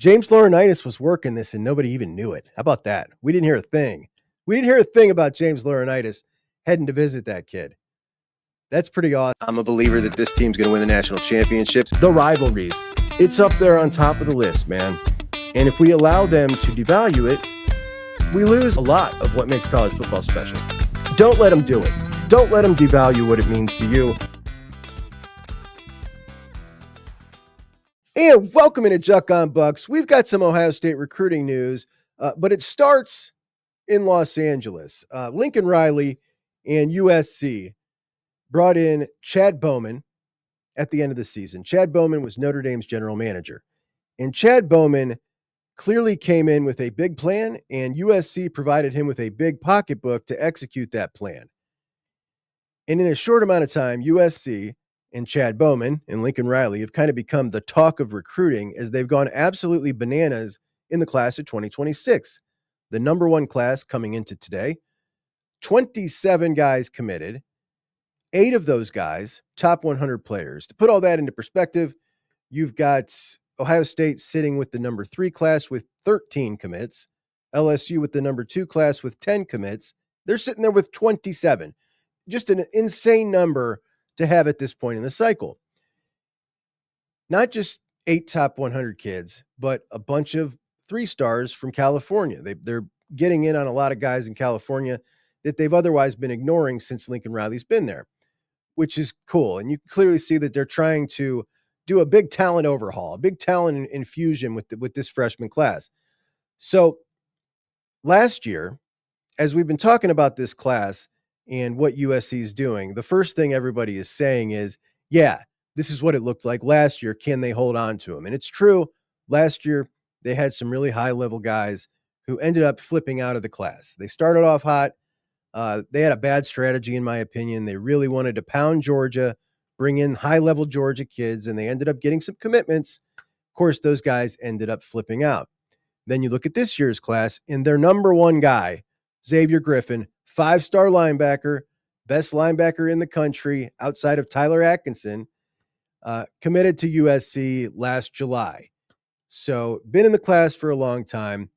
James Laurinaitis was working this and nobody even knew it. How about that? We didn't hear a thing. We didn't hear a thing about James Laurinaitis heading to visit that kid. That's pretty awesome. I'm a believer that this team's going to win the national championships. The rivalries, it's up there on top of the list, man. And if we allow them to devalue it, we lose a lot of what makes college football special. Don't let them do it. Don't let them devalue what it means to you. And welcome into JUCK on Bucks. We've got some Ohio State recruiting news, but it starts in Los Angeles. Lincoln Riley and USC brought in Chad Bowman at the end of the season. Chad Bowman was Notre Dame's general manager. And Chad Bowman clearly came in with a big plan, and USC provided him with a big pocketbook to execute that plan. And in a short amount of time, USC and Chad Bowman and Lincoln Riley have kind of become the talk of recruiting as they've gone absolutely bananas in the class of 2026. The number one class coming into today, 27 guys committed, 8 of those guys, top 100 players. To put all that into perspective, you've got Ohio State sitting with the number 3 class with 13 commits, LSU with the number 2 class with 10 commits. They're sitting there with 27. Just an insane number to have at this point in the cycle. Not just 8 top 100 kids, but a bunch of 3-stars from California. They're getting in on a lot of guys in California that they've otherwise been ignoring since Lincoln Riley's been there, which is cool. And you can clearly see that they're trying to do a big talent overhaul, a big talent infusion with this freshman class. So last year, as we've been talking about this class and what USC is doing, the first thing everybody is saying is, yeah, this is what it looked like last year. Can they hold on to him? And it's true. Last year, they had some really high-level guys who ended up flipping out of the class. They started off hot. They had a bad strategy, in my opinion. They really wanted to pound Georgia, bring in high-level Georgia kids, and they ended up getting some commitments. Of course, those guys ended up flipping out. Then you look at this year's class, and their number one guy, Xavier Griffin, 5-star linebacker, best linebacker in the country outside of Tyler Atkinson, committed to USC last July. So been in the class for a long time,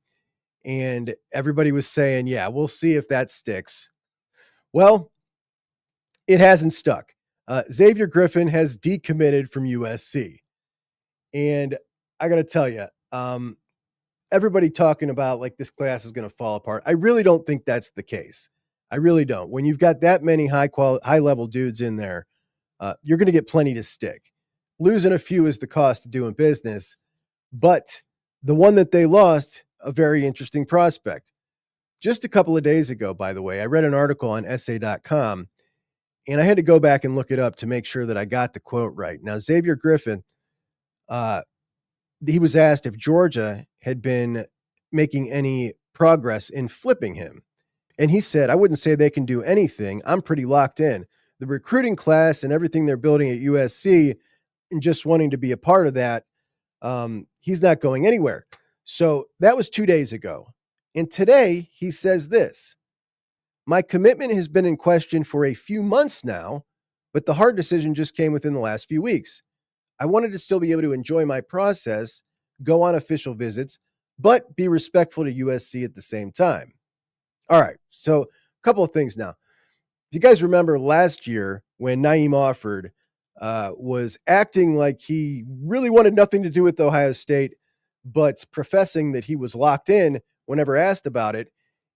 and everybody was saying, yeah, we'll see if that sticks. Well, it hasn't stuck. Xavier Griffin has decommitted from USC. And I got to tell you, everybody talking about like this class is going to fall apart. I really don't think that's the case. I really don't. When you've got that many high-level dudes in there, you're going to get plenty to stick. Losing a few is the cost of doing business. But the one that they lost, a very interesting prospect. Just a couple of days ago, by the way, I read an article on SA.com, and I had to go back and look it up to make sure that I got the quote right. Now, Xavier Griffin, he was asked if Georgia had been making any progress in flipping him. And he said, I wouldn't say they can do anything. I'm pretty locked in. The recruiting class and everything they're building at USC and just wanting to be a part of that, he's not going anywhere. So that was 2 days ago. And today he says this: my commitment has been in question for a few months now, but the hard decision just came within the last few weeks. I wanted to still be able to enjoy my process, go on official visits, but be respectful to USC at the same time. All right, so a couple of things now. If you guys remember last year when Naeem Offord was acting like he really wanted nothing to do with Ohio State, but professing that he was locked in whenever asked about it,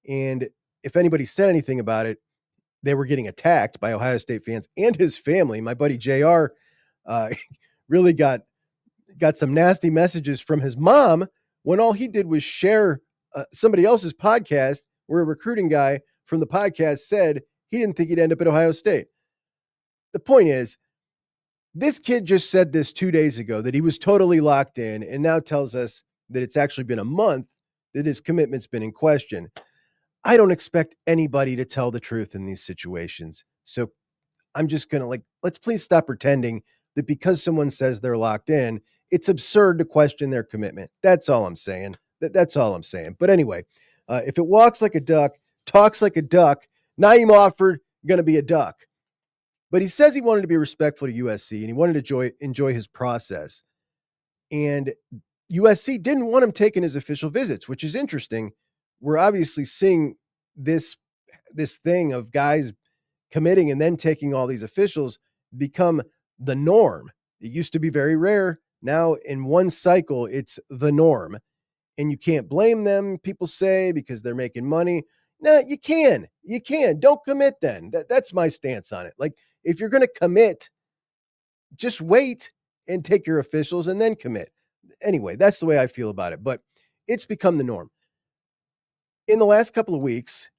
and if anybody said anything about it, they were getting attacked by Ohio State fans and his family. My buddy JR really got some nasty messages from his mom when all he did was share somebody else's podcast where a recruiting guy from the podcast said he didn't think he'd end up at Ohio State. The point is, this kid just said this 2 days ago, that he was totally locked in, and now tells us that it's actually been a month that his commitment's been in question. I don't expect anybody to tell the truth in these situations. So I'm just going to let's please stop pretending that because someone says they're locked in, it's absurd to question their commitment. That's all I'm saying. That's all I'm saying. But anyway, if it walks like a duck, talks like a duck, Naeem Offord going to be a duck. But he says he wanted to be respectful to USC and he wanted to enjoy his process. And USC didn't want him taking his official visits, which is interesting. We're obviously seeing this thing of guys committing and then taking all these officials become the norm. It used to be very rare. Now, in one cycle, it's the norm. And you can't blame them, people say, because they're making money. No, you can. You can. Don't commit then. That's my stance on it. Like, if you're going to commit, just wait and take your officials and then commit. Anyway, that's the way I feel about it. But it's become the norm. In the last couple of weeks,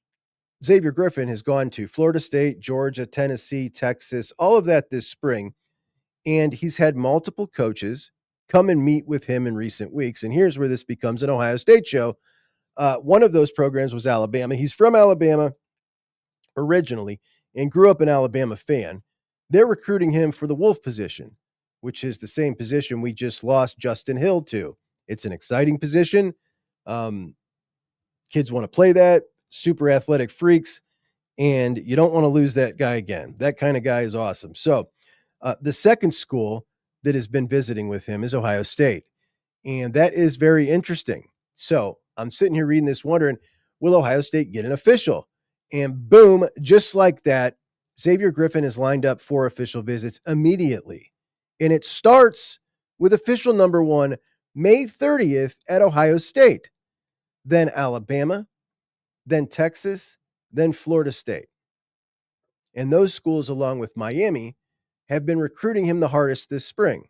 Xavier Griffin has gone to Florida State, Georgia, Tennessee, Texas, all of that this spring. And he's had multiple coaches come and meet with him in recent weeks. And here's where this becomes an Ohio State show. One of those programs was Alabama. He's from Alabama originally and grew up an Alabama fan. They're recruiting him for the Wolf position, which is the same position we just lost Justin Hill to. It's an exciting position. Kids want to play that, super athletic freaks, and you don't want to lose that guy again. That kind of guy is awesome. So the second school that has been visiting with him is Ohio State, and that is very interesting. So I'm sitting here reading this wondering, will Ohio State get an official? And boom, just like that, Xavier Griffin is lined up for official visits immediately. And it starts with official number 1, May 30th at Ohio State, then Alabama, then Texas, then Florida State. And those schools, along with Miami, have been recruiting him the hardest this spring.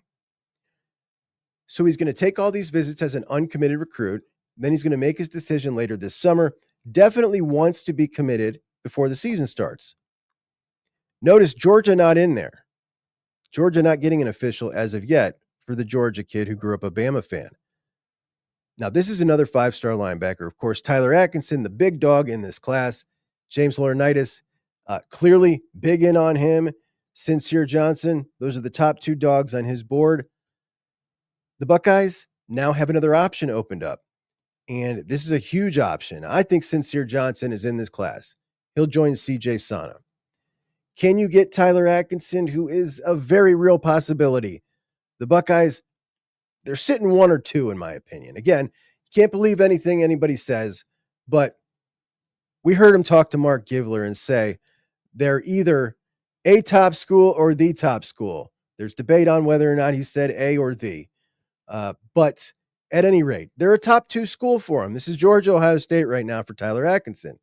So he's going to take all these visits as an uncommitted recruit. Then he's going to make his decision later this summer. Definitely wants to be committed before the season starts. Notice Georgia not in there. Georgia not getting an official as of yet for the Georgia kid who grew up a Bama fan. Now, this is another 5-star linebacker. Of course, Tyler Atkinson, the big dog in this class. James Laurinaitis, clearly big in on him. Sincere Johnson, those are the top 2 dogs on his board. The Buckeyes now have another option opened up, and this is a huge option. I think Sincere Johnson is in this class. He'll join CJ Sana. Can you get Tyler Atkinson, who is a very real possibility? The Buckeyes, they're sitting 1 or 2, in my opinion. Again, can't believe anything anybody says, but we heard him talk to Mark Givler and say they're either a top school or the top school. There's debate on whether or not he said A or the. But at any rate, they're a top 2 school for him. This is Georgia, Ohio State right now for Tyler Atkinson.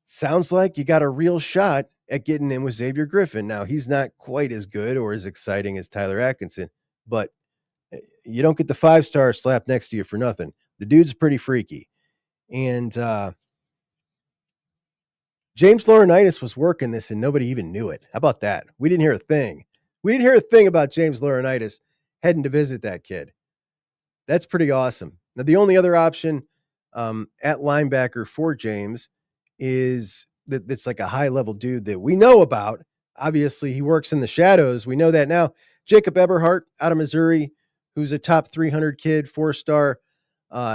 Sounds like you got a real shot at getting in with Xavier Griffin. Now, he's not quite as good or as exciting as Tyler Atkinson, but you don't get the 5-star slapped next to you for nothing. The dude's pretty freaky. And James Laurinaitis was working this and nobody even knew it. How about that? We didn't hear a thing. We didn't hear a thing about James Laurinaitis heading to visit that kid. That's pretty awesome. Now, the only other option at linebacker for James is that's like a high-level dude that we know about. Obviously, he works in the shadows. We know that now. Jacob Eberhardt out of Missouri, who's a top 300 kid, 4-star,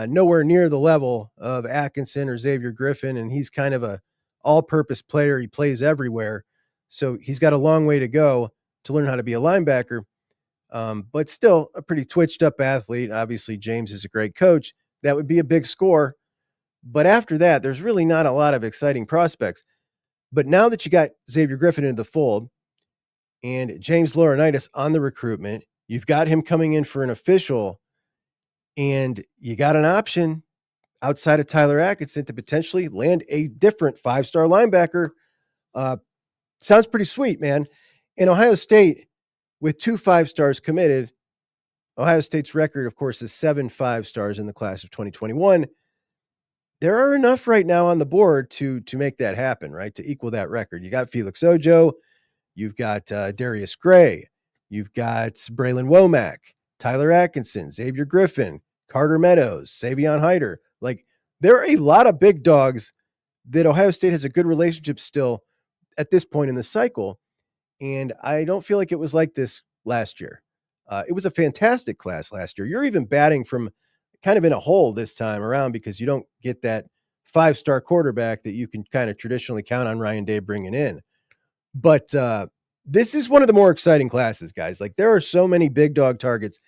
nowhere near the level of Atkinson or Xavier Griffin, and he's kind of a all-purpose player. He plays everywhere, so he's got a long way to go to learn how to be a linebacker, but still a pretty twitched-up athlete. Obviously, James is a great coach. That would be a big score. But after that, there's really not a lot of exciting prospects. But now that you got Xavier Griffin into the fold and James Laurinaitis on the recruitment, you've got him coming in for an official, and you got an option outside of Tyler Atkinson to potentially land a different 5-star linebacker. Sounds pretty sweet, man. In Ohio State, with 2 5-stars committed, Ohio State's record, of course, is 7 5-stars in the class of 2021. There are enough right now on the board to make that happen, right? To equal that record. You got Felix Ojo, you've got Darius Gray, you've got Braylon Womack, Tyler Atkinson, Xavier Griffin, Carter Meadows, Savion Hyder. Like, there are a lot of big dogs that Ohio State has a good relationship still at this point in the cycle. And I don't feel like it was like this last year. It was a fantastic class last year. You're even batting from kind of in a hole this time around because you don't get that 5-star quarterback that you can kind of traditionally count on Ryan Day bringing in. But This is one of the more exciting classes, guys. Like, there are so many big dog targets,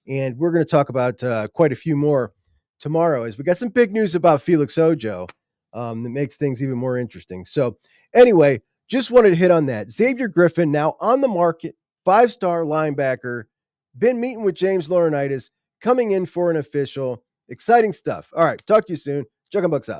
and we're going to talk about quite a few more tomorrow as we got some big news about Felix Ojo that makes things even more interesting. So anyway, just wanted to hit on that. Xavier Griffin now on the market, 5-star linebacker, been meeting with James Laurinaitis, coming in for an official. Exciting stuff. All right, talk to you soon. JUCK and Bucks out.